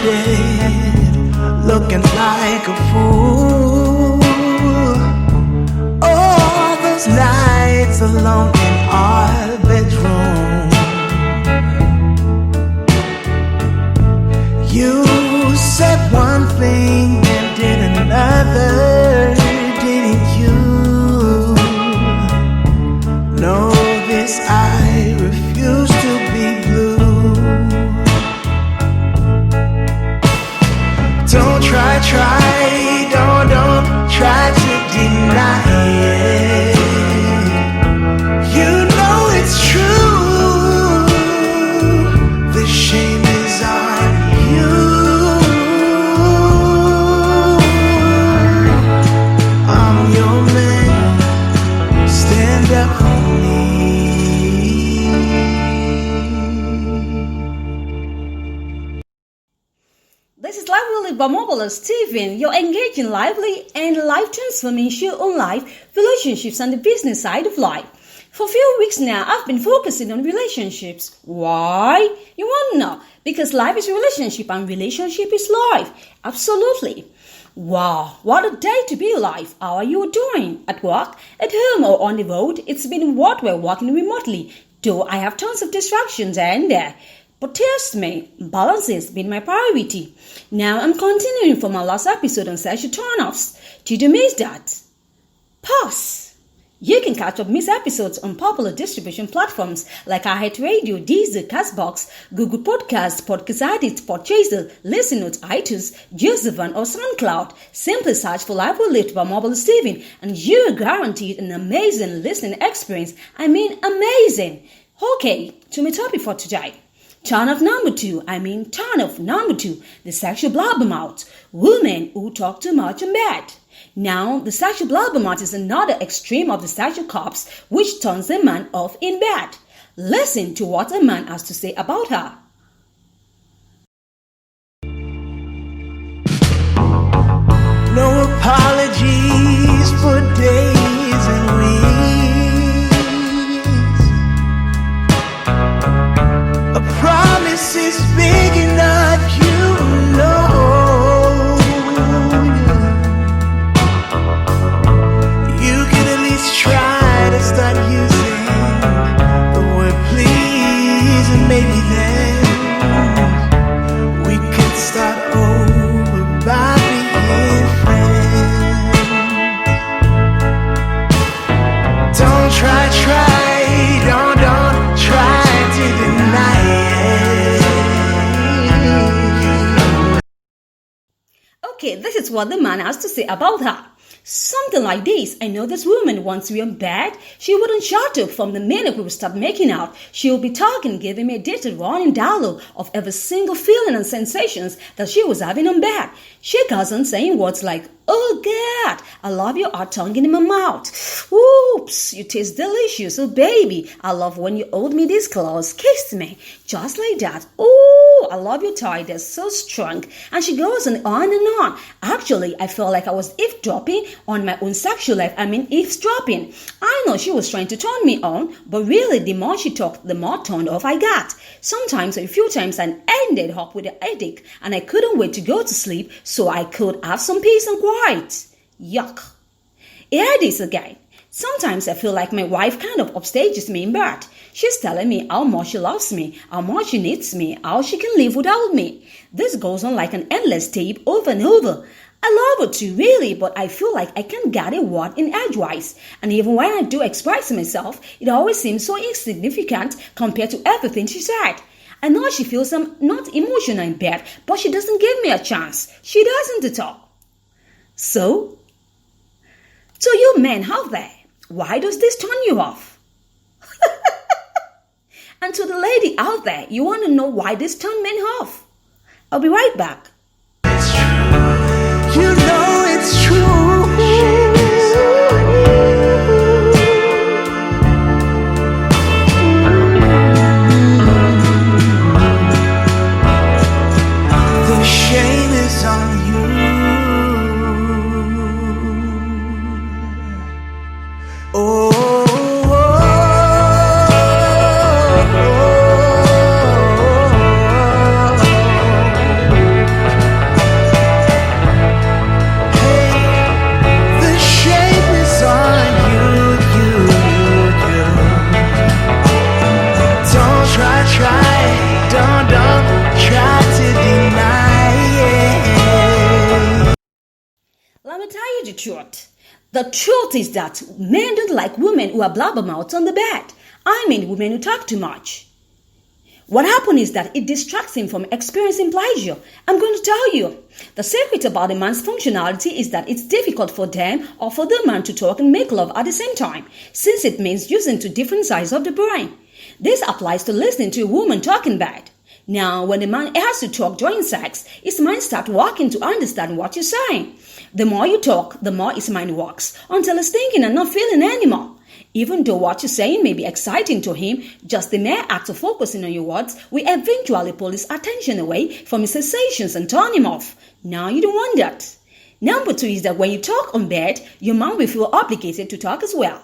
bed, looking like a fool. All those nights alone in our bedroom. You said one thing and did another, didn't you? Know this, I refuse to be blue. Don't try to deny it. You know it's true. The shame is on you. I'm your man. Stand up for me. This is Lively with Omobola Stephen, your engaging, lively, and life-transforming show on life, relationships, and the business side of life. For a few weeks now, I've been focusing on relationships. Why? You want to know? Because life is relationship and relationship is life. Absolutely. Wow, what a day to be alive. How are you doing? At work, at home, or on the road? It's been what we're working remotely, though I have tons of distractions and but trust me, balance has been my priority. Now I'm continuing from my last episode on sexual turnoffs. Did you miss that? Pause. You can catch up missed episodes on popular distribution platforms like iHeartRadio, Deezer, Castbox, Google Podcasts, Podcast Addict, Podchaser, Listen Notes, iTunes, Josephine, or SoundCloud. Simply search for Live Will Live by Omobola Stephen and you are guaranteed an amazing listening experience. I mean amazing. Okay, to my topic for today. Turnoff number two, the sexual blabbermouth, women who talk too much in bed. Now, the sexual blabbermouth is another extreme of the sexual corpse which turns a man off in bed. Listen to what a man has to say about her. No apologies for days and weeks. A promise is big enough, you know. You can at least try to start using the word please, and maybe then we could start over by being friends. Don't try to deny it. Okay, this is what the man has to say about her. Something like this. I know this woman, once we are in bed, she wouldn't shut up from the minute we would start making out. She would be talking, giving me a detailed running dialogue of every single feeling and sensations that she was having in bed. She goes on saying words like, oh God, I love your hot tongue in my mouth. Oops, you taste delicious. Oh baby, I love when you hold me this close, kiss me. Just like that. Oh, I love your tie, they're so strong. And she goes on and on. Actually, I felt like I was eavesdropping on my own sexual life. Eavesdropping. I know she was trying to turn me on, but really the more she talked, the more turned off I got. Sometimes, a few times, I ended up with a headache and I couldn't wait to go to sleep so I could have some peace and quiet. Yuck. Here it is again. Sometimes I feel like my wife kind of upstages me in bed. She's telling me how much she loves me, how much she needs me, how she can live without me. This goes on like an endless tape over and over. I love her too, really, but I feel like I can't get a word in edgewise. And even when I do express myself, it always seems so insignificant compared to everything she said. I know she feels I'm not emotional in bed, but she doesn't give me a chance. She doesn't at all. So, to you men out there, why does this turn you off? And to the lady out there, you want to know why this turned men off? I'll be right back. It's true. You know it's true. The shame is on you. Oh. truth. The truth is that men don't like women who are blabbermouths on the bed. I mean women who talk too much. What happens is that it distracts him from experiencing pleasure. I'm going to tell you. The secret about a man's functionality is that it's difficult for them or for the man to talk and make love at the same time, since it means using two different sides of the brain. This applies to listening to a woman talk in bed. Now, when a man has to talk during sex, his mind starts working to understand what you're saying. The more you talk, the more his mind works, until he's thinking and not feeling anymore. Even though what you're saying may be exciting to him, just the mere act of focusing on your words will eventually pull his attention away from his sensations and turn him off. Now you don't want that. Number 2 is that when you talk on bed, your man will feel obligated to talk as well.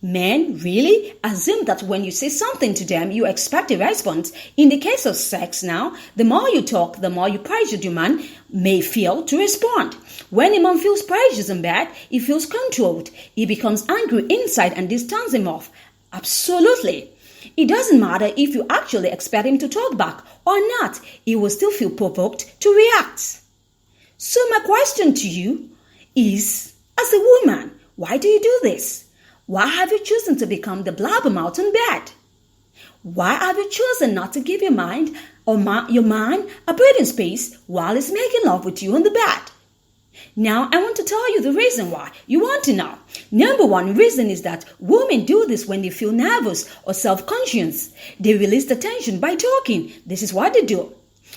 Men really assume that when you say something to them, you expect a response. In the case of sex now, the more you talk, the more you pressure your man may feel to respond. When a man feels pressured in bed, he feels controlled. He becomes angry inside and this turns him off. Absolutely. It doesn't matter if you actually expect him to talk back or not. He will still feel provoked to react. So my question to you is, as a woman, why do you do this? Why have you chosen to become the blabbermouth in bed? Why have you chosen not to give your mind or your man a breathing space while he's making love with you in the bed? Now, I want to tell you the reason why. You want to know. Number 1 reason is that women do this when they feel nervous or self-conscious. They release the tension by talking. This is what they do.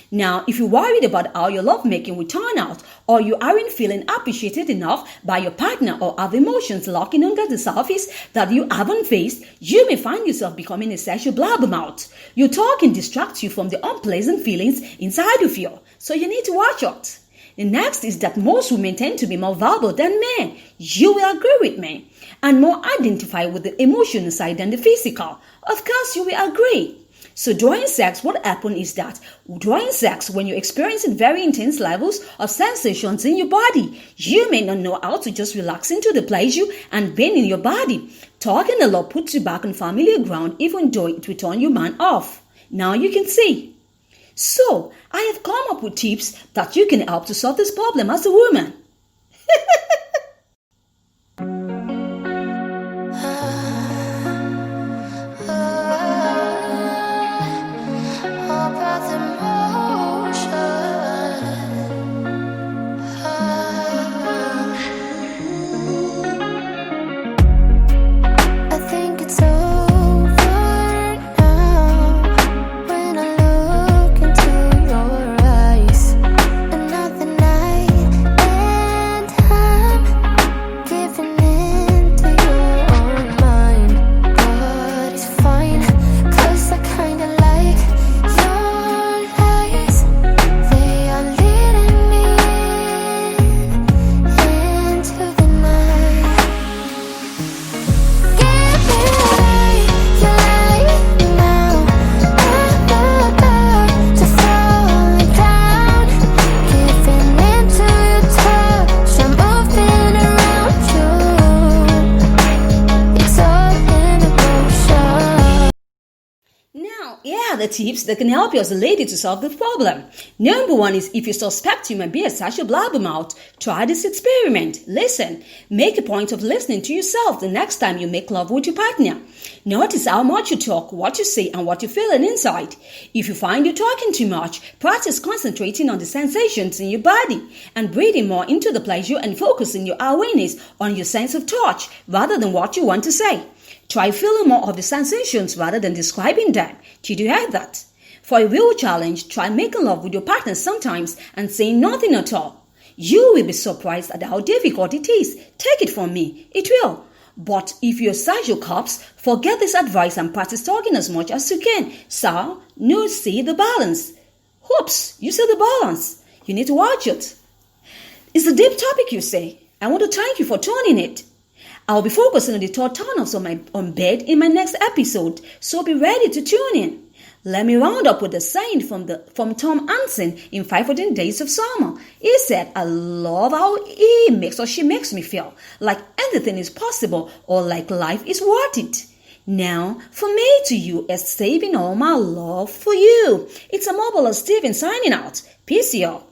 Now, if you're worried about how your lovemaking will turn out, or you aren't feeling appreciated enough by your partner or have emotions lurking under the surface that you haven't faced, you may find yourself becoming a sexual blabbermouth. Your talking distracts you from the unpleasant feelings inside of you, so you need to watch out. The next is that most women tend to be more verbal than men. You will agree with me. And more identify with the emotional side than the physical. Of course, you will agree. So during sex, what happens is that during sex, when you're experiencing very intense levels of sensations in your body, you may not know how to just relax into the pleasure and pain in your body. Talking a lot puts you back on familiar ground, even though it will turn your man off. Now you can see. So, I have come up with tips that you can help to solve this problem as a woman. The tips that can help you as a lady to solve the problem. Number 1 is, if you suspect you might be a sexual blabbermouth, try this experiment. Listen. Make a point of listening to yourself the next time you make love with your partner. Notice how much you talk, what you say, and what you're feeling inside. If you find you're talking too much, practice concentrating on the sensations in your body and breathing more into the pleasure and focusing your awareness on your sense of touch rather than what you want to say. Try feeling more of the sensations rather than describing them. Did you hear that? For a real challenge, try making love with your partner sometimes and saying nothing at all. You will be surprised at how difficult it is. Take it from me, it will. But if you're sexual cops, forget this advice and practice talking as much as you can. So, no, see the balance. Oops, you see the balance. You need to watch it. It's a deep topic, you say. I want to thank you for tuning it. I'll be focusing on the third turnoffs on bed in my next episode, so be ready to tune in. Let me round up with a saying from Tom Hansen in 500 Days of Summer. He said, I love how he makes or she makes me feel like anything is possible or like life is worth it. Now, from me to you is saving all my love for you. It's Omobola Steven signing out. Peace, y'all.